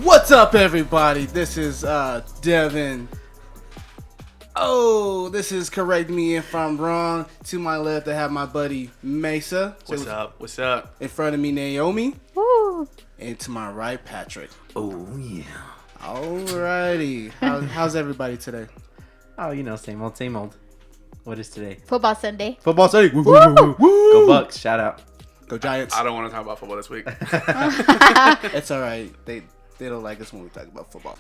What's up, everybody? This is Devin. Oh, this is Correct Me If I'm Wrong. To my left, I have my buddy Mesa. What's up? What's up? In front of me, Naomi. Woo! And to my right, Patrick. Oh, yeah. Alrighty. How's everybody today? Oh, you know, same old, same old. What is today? Football Sunday. Football Sunday. Woo, woo, woo, woo. Go Bucks. Shout out. Go Giants. I don't want to talk about football this week. It's alright. They don't like us when we talk about football.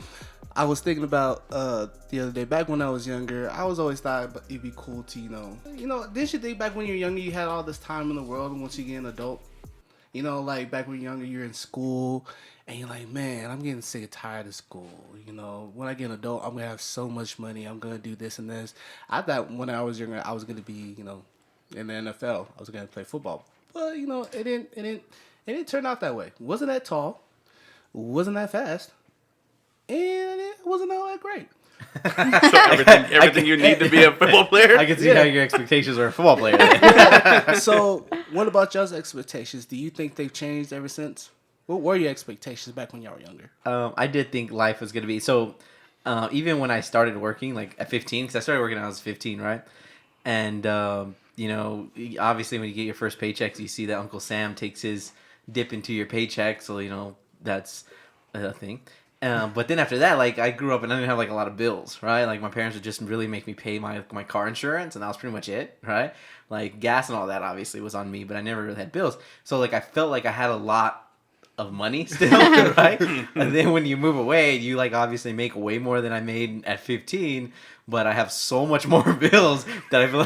I was thinking about the other day, back when I was younger, I was always thought it'd be cool to, didn't you think back when you're younger, you had all this time in the world, and once you get an adult, like back when you're younger, you're in school, and you're like, man, I'm getting sick and tired of school. When I get an adult, I'm going to have so much money. I'm going to do this and this. I thought when I was younger, I was going to be, in the NFL. I was going to play football. But, it didn't turn out that way. Wasn't that tall. Wasn't that fast. And it wasn't all that great. So everything you need to be a football player. I can see how your expectations are a football player. So, what about y'all's expectations? Do you think they've changed ever since? What were your expectations back when y'all were younger? I did think life was going to be... So, even when I started working, like at 15, because I started working when I was 15, right? And, obviously when you get your first paychecks, you see that Uncle Sam takes his dip into your paycheck. So, that's a thing. But then after that, like, I grew up and I didn't have, like, a lot of bills, right? Like, my parents would just really make me pay my car insurance, and that was pretty much it, right? Like, gas and all that, obviously, was on me, but I never really had bills. So, like, I felt like I had a lot of money still, right? And then when you move away, you, like, obviously make way more than I made at 15, but I have so much more bills that I feel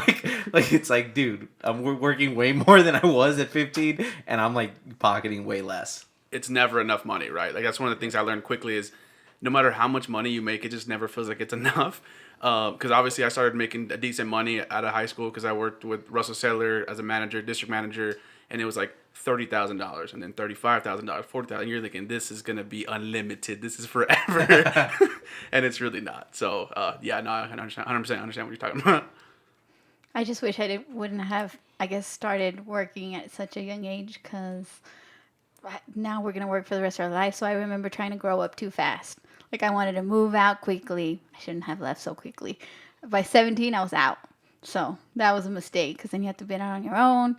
like it's like, dude, I'm working way more than I was at 15, and I'm, like, pocketing way less. It's never enough money, right? Like, that's one of the things I learned quickly is no matter how much money you make, it just never feels like it's enough. Because obviously I started making a decent money out of high school because I worked with Russell Settler as a manager, district manager, and it was like $30,000 and then $35,000, $40,000. You're thinking, this is going to be unlimited. This is forever. And it's really not. So, I 100% understand what you're talking about. I just wish I wouldn't have, started working at such a young age because now we're going to work for the rest of our life. So I remember trying to grow up too fast. Like, I wanted to move out quickly. I shouldn't have left so quickly. By 17, I was out. So that was a mistake because then you have to be out on your own.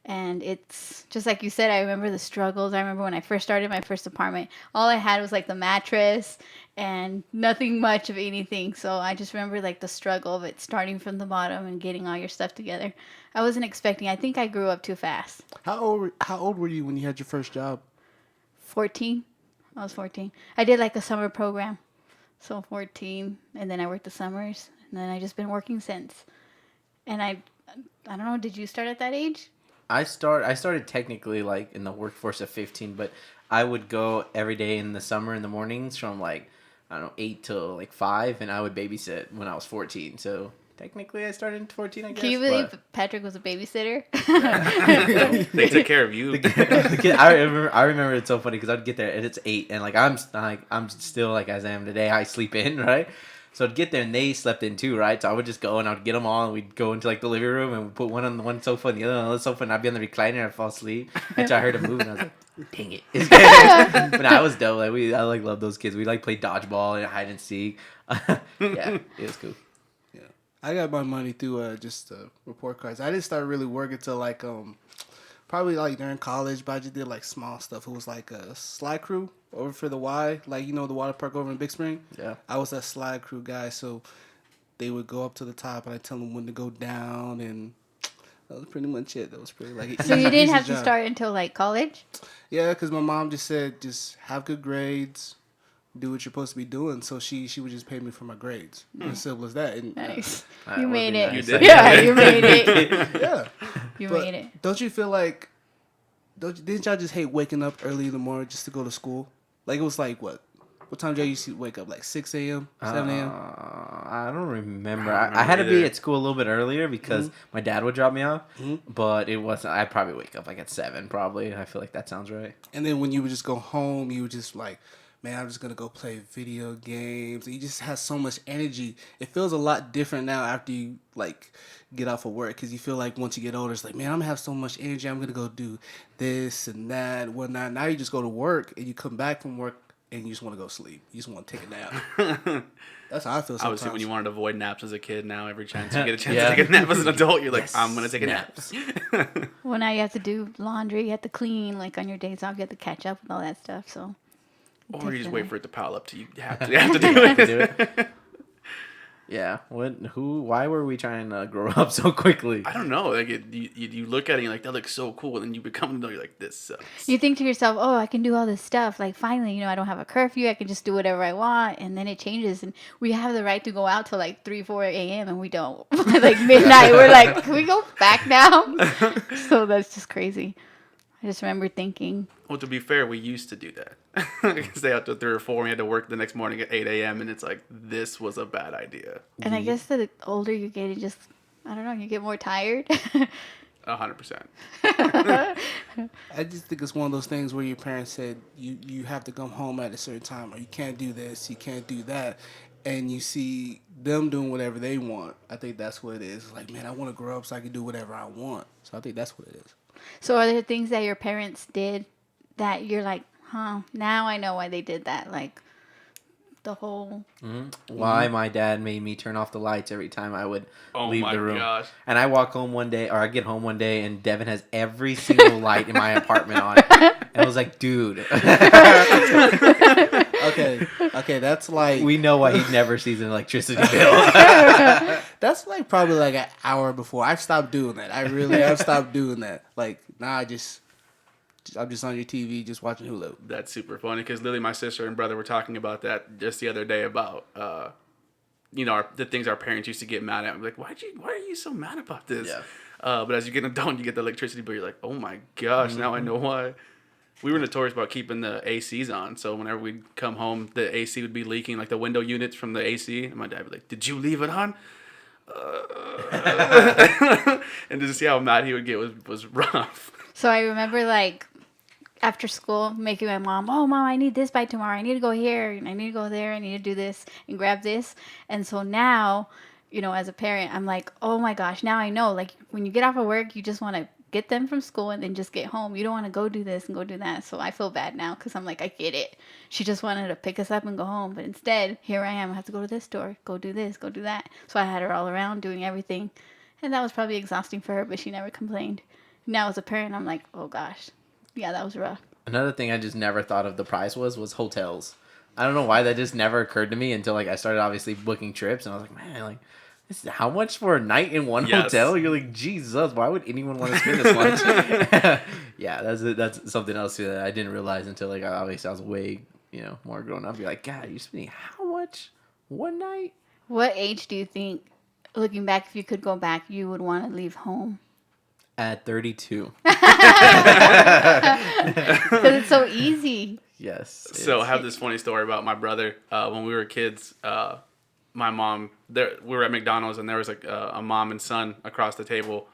And it's just like you said, I remember the struggles. I remember when I first started my first apartment, all I had was like the mattress and nothing much of anything. So I just remember like the struggle of it starting from the bottom and getting all your stuff together. I wasn't expecting. I think I grew up too fast. How old were you when you had your first job? 14. I was 14. I did like a summer program. So 14. And then I worked the summers. And then I just been working since. And I don't know, did you start at that age? I started technically like in the workforce at 15, but I would go every day in the summer in the mornings from like, I don't know, 8 till like 5, and I would babysit when I was 14. So technically I started at 14, I guess. Can you believe Patrick was a babysitter? They took care of you. The kid, I remember it's so funny because I'd get there and it's 8, and like I'm still like as I am today. I sleep in, right? So I'd get there and they slept in too, right? So I would just go and I'd get them all and we'd go into like the living room and we'd put one on the one sofa and the other on the other sofa, and I'd be on the recliner and I'd fall asleep until I heard them move and I was like, dang it. But I was dope. Like I like love those kids. We like play dodgeball and hide and seek. Yeah, it was cool. Yeah, I got my money through just report cards. I didn't start really working till like probably like during college, but I just did like small stuff. It was like a slide crew over for the Y, like the water park over in Big Spring. Yeah, I was that slide crew guy, so they would go up to the top and I tell them when to go down, and that was pretty much it. That was pretty like. So you didn't have to start until like college? Yeah, because my mom just said just have good grades, do what you're supposed to be doing. So she would just pay me for my grades. As simple as that. And, nice. You made it. You did. Yeah, you made it. Yeah. You But made it. Don't you feel like? Didn't y'all just hate waking up early in the morning just to go to school? Like, it was like, what time did y'all used to wake up? Like 6 a.m., 7 a.m.? I don't remember. I had to be at school a little bit earlier because my dad would drop me off. But it wasn't. I'd probably wake up like at 7 probably. I feel like that sounds right. And then when you would just go home, you would just like, man, I'm just going to go play video games. And you just have so much energy. It feels a lot different now after you, like, get off of work. Because you feel like once you get older, it's like, man, I'm going to have so much energy. I'm going to go do this and that, whatnot. Now you just go to work and you come back from work and you just want to go sleep. You just want to take a nap. That's how I feel sometimes. Obviously, when you wanted to avoid naps as a kid, now every chance you get a chance to take a nap as an adult, you're like, I'm gonna take a nap. Well, now you have to do laundry, you have to clean, like on your days off, you have to catch up with all that stuff. So, Or you just wait for it to pile up till you have to do to do it. it. Yeah. Why were we trying to grow up so quickly? I don't know. Like you look at it and you're like, that looks so cool, and then you become an adult, you're like, this sucks. you think to yourself, oh, I can do all this stuff. Like, finally, I don't have a curfew. I can just do whatever I want. And then it changes. And we have the right to go out till like 3, 4 a.m. and we don't. Like midnight, we're like, can we go back now? So that's just crazy. I just remember thinking. Well, to be fair, we used to do that. Stay out till 3 or 4, and we had to work the next morning at 8 a.m., and it's like, this was a bad idea. And I guess the older you get, it just, I don't know, you get more tired. 100%. I just think it's one of those things where your parents said you have to come home at a certain time, or you can't do this, you can't do that, and you see them doing whatever they want. I think that's what it is. It's like, man, I want to grow up so I can do whatever I want. So I think that's what it is. So are there things that your parents did that you're like, huh, now I know why they did that? Like the whole... Why my dad made me turn off the lights every time I would leave the room. Gosh. And I walk home one day, or I get home one day, and Devin has every single light in my apartment on. And I was like, dude. Okay, that's like... We know why he never sees an electricity bill. That's like probably like an hour before. I've stopped doing that. I've stopped doing that. Like, nah, I'm just on your TV, just watching Hulu. That's super funny, because literally my sister and brother were talking about that just the other day about, the things our parents used to get mad at. I'm like, why are you so mad about this? Yeah. But as you get an adult, you get the electricity bill. You're like, oh my gosh, now I know why. We were notorious about keeping the ACs on. So whenever we'd come home, the AC would be leaking, like the window units from the AC. And my dad would be like, did you leave it on? And to see how mad he would get was rough. So I remember like after school making my mom, oh, Mom, I need this by tomorrow. I need to go here. And I need to go there. I need to do this and grab this. And so now, as a parent, I'm like, oh my gosh, now I know. Like when you get off of work, you just want to get them from school and then just get home. You don't want to go do this and go do that. So I feel bad now because I'm like, I get it. She just wanted to pick us up and go home. But instead, here I am. I have to go to this store, go do this, go do that. So I had her all around doing everything. And that was probably exhausting for her, but she never complained. Now as a parent, I'm like, oh gosh. Yeah, that was rough. Another thing I just never thought of the price was hotels. I don't know why that just never occurred to me until like I started obviously booking trips, and I was like, man, like, this is how much for a night in one hotel? You're like, Jesus, why would anyone want to spend this much? Yeah, that's something else too that I didn't realize until like obviously I was way more grown up. You're like, God, you're spending how much one night? What age do you think, looking back, if you could go back, you would want to leave home? At 32. Because it's so easy. Yes. So I have this funny story about my brother. When we were kids, my mom, we were at McDonald's, and there was like a mom and son across the table,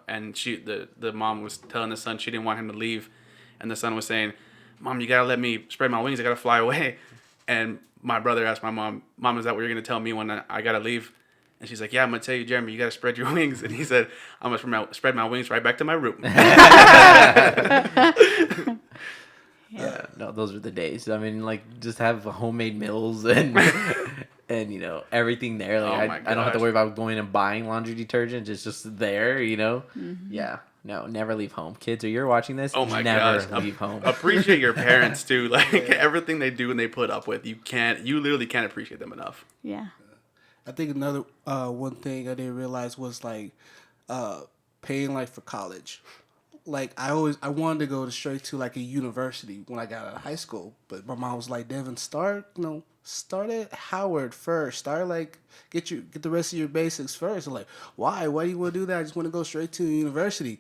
and the mom was telling the son she didn't want him to leave, and the son was saying, Mom, you gotta let me spread my wings, I gotta fly away. And my brother asked my mom, is that what you're gonna tell me when I gotta leave? And she's like, yeah, I'm going to tell you, Jeremy, you got to spread your wings. And he said, I'm going to spread my wings right back to my room. Yeah, no, those were the days. I mean, like, just have homemade meals and everything there. Like, I don't have to worry about going and buying laundry detergent. It's just there, Mm-hmm. Yeah. No, never leave home. Kids, are you watching this? Oh my never gosh. leave home. Appreciate your parents, too. Like, everything they do and they put up with, you literally can't appreciate them enough. Yeah. I think another one thing I didn't realize was like paying like for college. Like I wanted to go straight to like a university when I got out of high school, but my mom was like, Devin, start at Howard first. Start like get the rest of your basics first. I'm like, why? Why do you want to do that? I just want to go straight to university.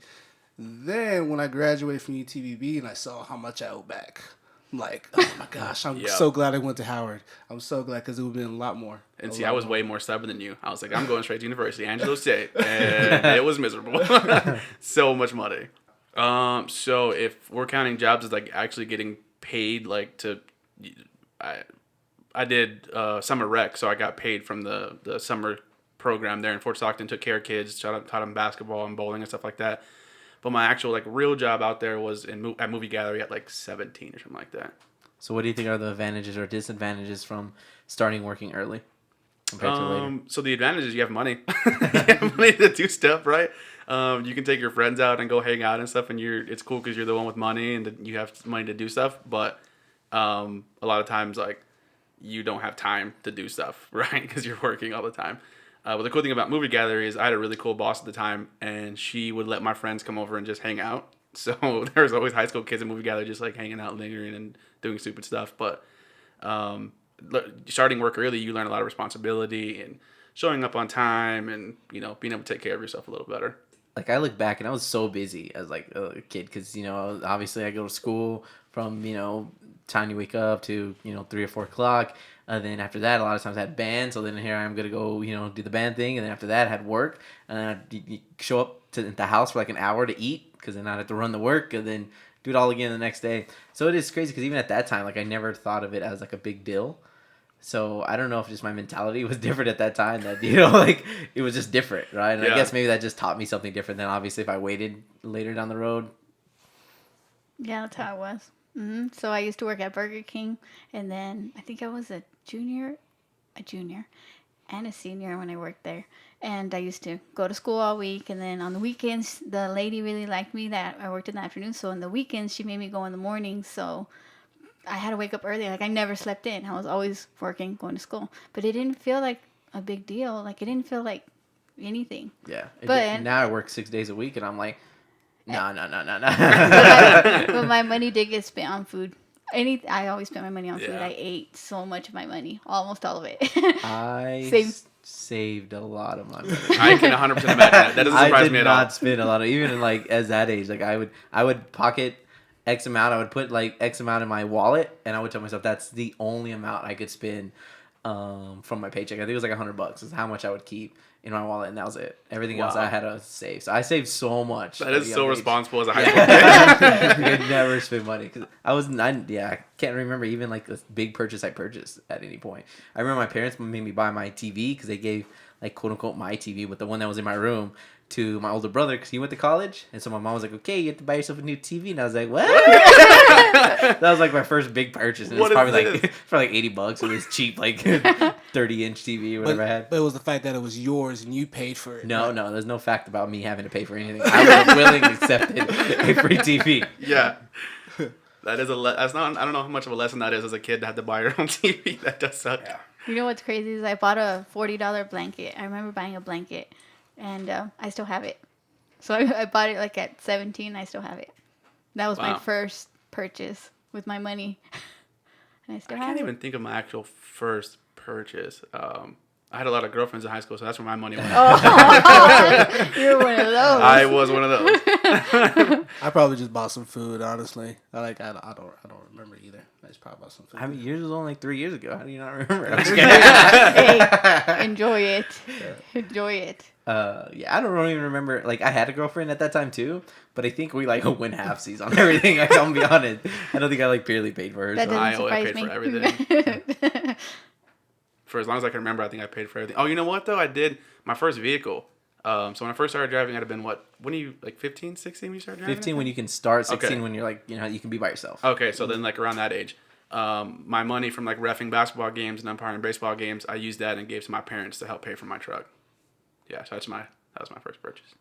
Then when I graduated from UTVB and I saw how much I owe back, I'm like, oh my gosh, I'm so glad I went to Howard. I'm so glad because it would have been a lot more. And see, I was way more stubborn than you. I was like, I'm going straight to university, Angelo State, and it was miserable. So much money. So if we're counting jobs as like actually getting paid, like I did summer rec, so I got paid from the summer program there in Fort Stockton. Took care of kids, taught them basketball and bowling and stuff like that. But my actual like real job out there was at Movie Gallery at like 17 or something like that. So what do you think are the advantages or disadvantages from starting working early compared to later? So the advantage is you have money. You have money to do stuff, right? You can take your friends out and go hang out and stuff, and it's cool because you're the one with money and you have money to do stuff. But a lot of times, like, you don't have time to do stuff, right? Because you're working all the time. But the cool thing about movie gallery is I had a really cool boss at the time, and she would let my friends come over and just hang out. So there was always high school kids in movie gallery just like hanging out, lingering, and doing stupid stuff. But starting work early, you learn a lot of responsibility and showing up on time, and being able to take care of yourself a little better. Like I look back and I was so busy as like a kid because obviously I go to school from time you wake up to 3 or 4 o'clock. Then after that, a lot of times I had band. So then here I am gonna go do the band thing, and then after that I had work, and then I'd show up to the house for like an hour to eat because then I'd have to run the work and then do it all again the next day. So it is crazy because even at that time, like I never thought of it as like a big deal. So I don't know if just my mentality was different at that time that, like it was just different, right? And I guess maybe that just taught me something different than obviously if I waited later down the road. Yeah, that's how it was. So I used to work at Burger King, and then I think I was a junior, and a senior when I worked there. And I used to go to school all week, and then on the weekends, the lady really liked me that I worked in the afternoon. So on the weekends, she made me go in the morning. So I had to wake up early. Like I never slept in. I was always working, going to school. But it didn't feel like a big deal. Like it didn't feel like anything. Yeah. But now I work 6 days a week, and I'm like, no. But my money did get spent on food. I always spent my money on food. I ate so much of my money, almost all of it. I saved a lot of my money. I can 100% imagine that. That doesn't surprise me at all. I did not spend a lot of, even like as that age. Like I would pocket X amount. I would put like X amount in my wallet, and I would tell myself that's the only amount I could spend from my paycheck. I think it was like $100 is how much I would keep in my wallet, and that was it. Everything else I had to save. So I saved so much. That is so responsible as a high school kid. I could never spend money because I can't remember even like the big purchase I purchased at any point. I remember my parents made me buy my TV because they gave like quote unquote my TV, but the one that was in my room to my older brother because he went to college, and so my mom was like, "Okay, you have to buy yourself a new TV," and I was like, "What?" That was like my first big purchase, and it was probably like for like $80. It was cheap, like 30-inch TV or whatever I had. But it was the fact that it was yours and you paid for it. No, there's no fact about me having to pay for anything. I would have willingly accepted a free TV. Yeah. That is that's not. I don't know how much of a lesson that is as a kid to have to buy your own TV. That does suck. Yeah. You know what's crazy is I bought a $40 blanket. I remember buying a blanket, and I still have it. So I bought it like at 17. I still have it. That was my first purchase with my money, and I still have it. I can't even think of my actual first purchase. I had a lot of girlfriends in high school, so that's where my money went. Oh, you're one of those. I was one of those. I probably just bought some food. Honestly, I don't remember either. I just probably bought some food. I mean, yours was only like 3 years ago. How do you not remember? Hey, enjoy it. Enjoy it. I don't even remember. Like, I had a girlfriend at that time too, but I think we like went halfsies on everything. Like, I'll be honest. I don't think I like barely paid for her. That doesn't I surprise paid me. for everything. For as long as I can remember, I think I paid for everything. Oh, you know what though? I did my first vehicle. So when I first started driving, I'd have been what? When are you like 15, 16 when you started driving? 15 when you can start, 16 when you're like, you can be by yourself. Okay, so then like around that age, my money from like reffing basketball games and umpiring baseball games, I used that and gave to my parents to help pay for my truck. Yeah, so that was my first purchase.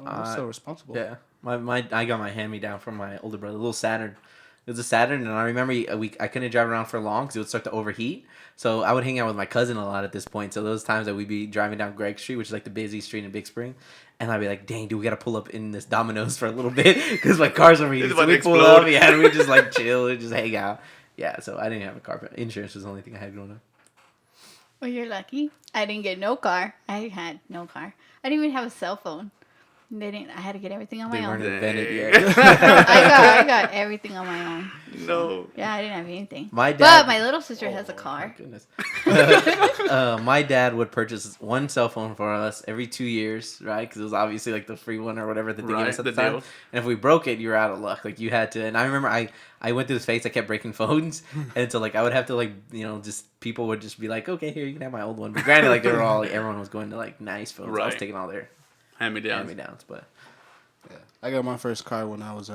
That's so responsible. Yeah, I got my hand-me-down from my older brother, a little Saturn. It was a Saturn, and I remember I couldn't drive around for long because it would start to overheat. So I would hang out with my cousin a lot at this point. So those times that we'd be driving down Gregg Street, which is like the busy street in Big Spring, and I'd be like, "Dang, dude, we gotta pull up in this Domino's for a little bit because my car's overheating." So we pull up, and we just like chill and just hang out. Yeah, so I didn't have a car, but insurance was the only thing I had growing up. Well, you're lucky. I didn't get no car. I had no car. I didn't even have a cell phone. I had to get everything on my own. They weren't invented yet. I got everything on my own. No. Yeah, I didn't have anything. But my little sister has a car. My goodness. My dad would purchase one cell phone for us every 2 years, right? Because it was obviously like the free one or whatever that they gave us at the time. Deal. And if we broke it, you were out of luck. Like you had to. And I remember I went through this phase. I kept breaking phones, and so like I would have to like just people would just be like, okay, here you can have my old one. But granted, like they were all like, everyone was going to like nice phones. Right. I was taking all their Hand-me-downs. but Yeah, I got my first car when I was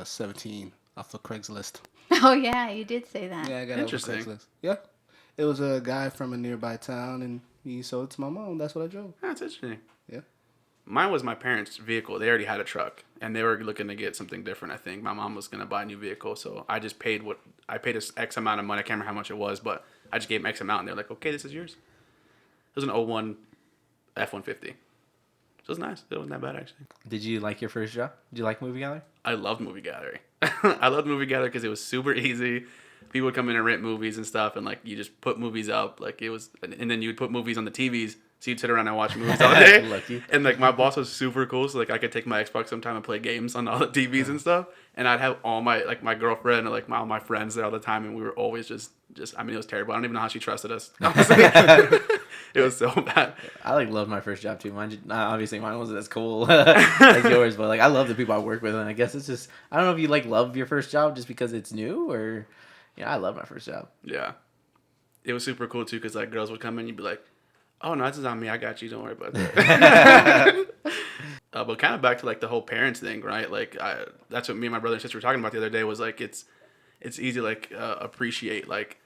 17. off of Craigslist. Oh yeah, you did say that. Yeah, I got it off of Interesting. Craigslist. Yeah, it was a guy from a nearby town, and he sold it to my mom. That's what I drove. That's interesting. Yeah. Mine was my parents' vehicle. They already had a truck, and they were looking to get something different. I think my mom was gonna buy a new vehicle, so I just paid a X amount of money. I can't remember how much it was, but I just gave them X amount, and they're like, "Okay, this is yours." It was an '01 F-150. So it was nice. It wasn't that bad actually. Did you like your first job? Did you like Movie Gallery? I loved Movie Gallery. I loved Movie Gallery because it was super easy. People would come in and rent movies and stuff, and like you just put movies up, like it was, and then you would put movies on the TVs. So you'd sit around and watch movies all day. Lucky. And like my boss was super cool, so like I could take my Xbox sometime and play games on all the TVs and stuff. And I'd have all my like my girlfriend or like all my friends there all the time, and we were always just I mean it was terrible. I don't even know how she trusted us. Honestly. It was so bad. I like loved my first job too. Obviously mine wasn't as cool as yours, but like I love the people I work with, and I guess it's just I don't know if you like love your first job just because it's new or I love my first job. Yeah, it was super cool too because like girls would come in, you'd be like, "Oh no, this is on me. I got you. Don't worry about that." But kind of back to like the whole parents thing, right? Like that's what me and my brother and sister were talking about the other day. Was like it's easy to like appreciate like.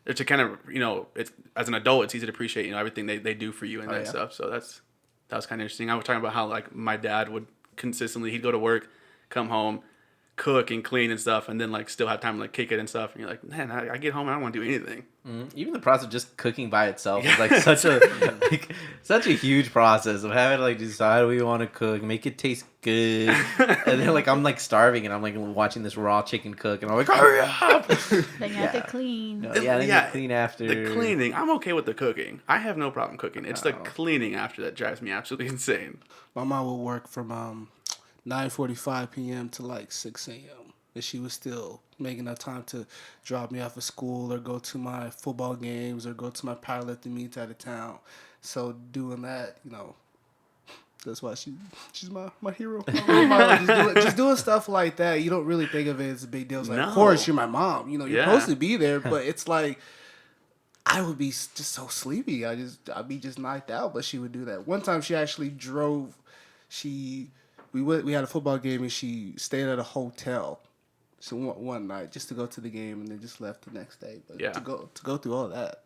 It's to kind of it's as an adult it's easy to appreciate everything they do for you and that stuff. So that was kind of interesting. I was talking about how like my dad would consistently he'd go to work, come home, cook and clean and stuff, and then like still have time to like kick it and stuff. And you're like, man, I get home and I don't want to do anything. Mm-hmm. Even the process of just cooking by itself is like such a huge process of having to like decide what you want to cook, make it taste good, and then like I'm like starving and I'm like watching this raw chicken cook and I'm like hurry up. Then you have to clean. Then you clean after. The cleaning, I'm okay with the cooking. I have no problem cooking. It's the cleaning after that drives me absolutely insane. My mom would work from 9:45 p.m. to like 6 a.m. and she was still making enough time to drop me off at school or go to my football games or go to my powerlifting meets out of town. So doing that, that's why she's my hero. My role model. Just doing stuff like that, you don't really think of it as a big deal. It's like, of course, you're my mom. You're supposed to be there, but it's like I would be just so sleepy. I'd be just knocked out. But she would do that. One time, she actually drove. We had a football game and she stayed at a hotel. So one night just to go to the game and then just left the next day. But to go through all that,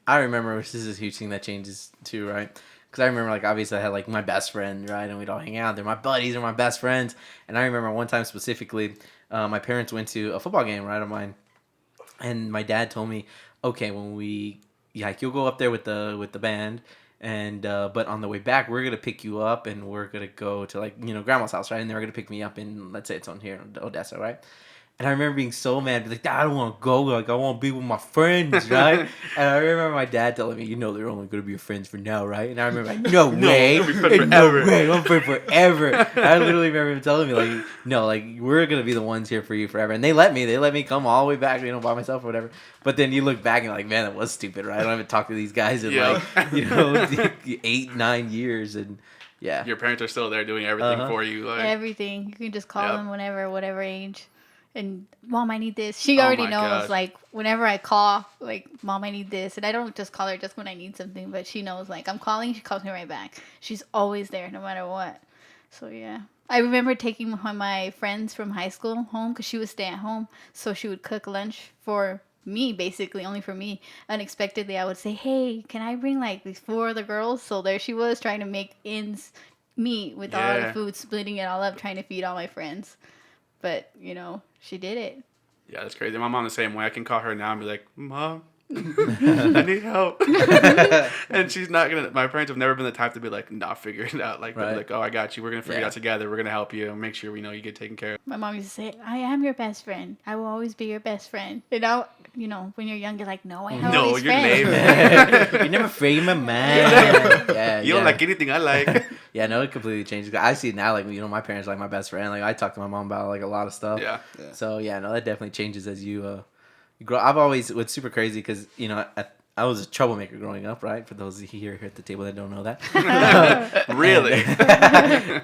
I remember, which is a huge thing that changes too, right? Because I remember, like, obviously I had, like, my best friend, right? And we'd all hang out. They're my buddies. They're my best friends. And I remember one time specifically, my parents went to a football game, right, of mine. And my dad told me, okay, when you'll go up there with the band. And but on the way back, we're gonna pick you up, and we're gonna go to like grandma's house, right? And they're gonna pick me up in, let's say it's on here in Odessa, right? And I remember being so mad, be like, Dad, I don't want to go. Like, I want to be with my friends, right? And I remember my dad telling me, they're only going to be your friends for now, right? And I remember, like, no way. No way. I'm friends forever. I literally remember him telling me, like, no, like, we're going to be the ones here for you forever. And they let me come all the way back, by myself or whatever. But then you look back and you're like, man, that was stupid, right? I don't even talk to these guys in, 8-9 years. And, yeah. Your parents are still there doing everything for you. Like, everything. You can just call them whenever, whatever age. And Mom, I need this. She already knows. God. Like whenever I call, like Mom, I need this, and I don't just call her just when I need something, but she knows. Like I'm calling, she calls me right back. She's always there, no matter what. So yeah, I remember taking my friends from high school home because she would stay at home, so she would cook lunch for me, basically only for me. Unexpectedly, I would say, "Hey, can I bring like these 4 other girls?" So there she was trying to make ends meet with all the food, splitting it all up, trying to feed all my friends. But, she did it. Yeah, that's crazy. My mom the same way. I can call her now and be like, Mom, I need help. And she's not going to... My parents have never been the type to be like, nah, figure it out. Like, they'll be like, oh, I got you. We're going to figure it out together. We're going to help you and make sure we know you get taken care of. My mom used to say, I am your best friend. I will always be your best friend. And now, when you're young, you're like, no, I have all these friends. Lame. You never free my man. Yeah, you don't like anything I like. Yeah, no, it completely changes. I see it now, like, my parents are like my best friend. Like, I talk to my mom about, like, a lot of stuff. Yeah. So, yeah, no, that definitely changes as you grow. I've always, what's super crazy, because, I was a troublemaker growing up, right? For those here at the table that don't know that. Really?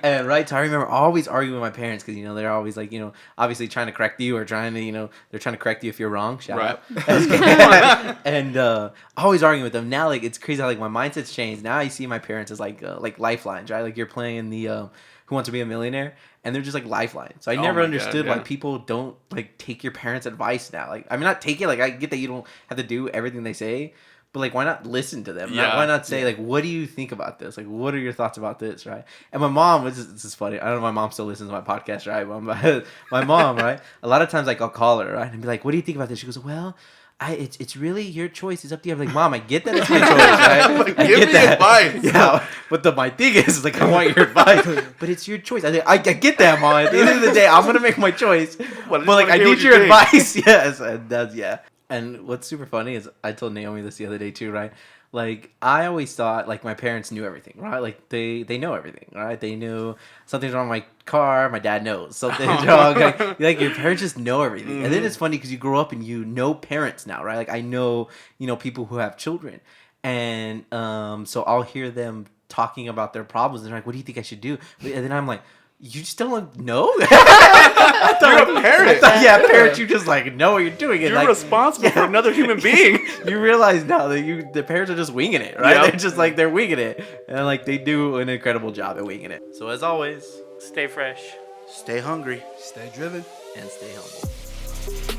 And, right, so I remember always arguing with my parents because, they're always like, obviously trying to correct you or trying to, they're trying to correct you if you're wrong. Shout out. And always arguing with them. Now, like, it's crazy how, like, my mindset's changed. Now I see my parents as, like lifelines, right? Like, you're playing the... Who Wants to Be a Millionaire, and they're just like lifelines. So I Oh never my understood God, why people don't like take your parents' advice now. Like, I mean, not take it. Like, I get that you don't have to do everything they say, but like, why not listen to them? Yeah. Why not say like, what do you think about this? Like, what are your thoughts about this? Right? And my mom, this is funny. I don't know if my mom still listens to my podcast, right? But my mom, right? A lot of times, like, I'll call her, right, and be like, what do you think about this? She goes, well. It's really your choice. It's up to you. I'm like, Mom, I get that it's my choice, right? Like, I give get me that. advice. Yeah, but my thing is like, I want your advice, but it's your choice. I get that, Mom. At the end of the day, I'm gonna make my choice, but like, I need your advice. Yes, and that's yeah. And what's super funny is I told Naomi this the other day too, right? Like, I always thought like my parents knew everything, right? Like they know everything, right? They knew something's wrong with my car. My dad knows something's wrong. Like your parents just know everything. Mm-hmm. And then it's funny because you grow up and you know parents now, right? Like I know, people who have children, and so I'll hear them talking about their problems and they're like, what do you think I should do? And then I'm like, you just don't know? You're a parent. Parents, you just like know what you're doing. You're like, responsible for another human being. You realize now that the parents are just winging it, right? Yep. They're just like, they're winging it. And like they do an incredible job at winging it. So as always, Stay fresh. Stay hungry. Stay driven. and stay humble.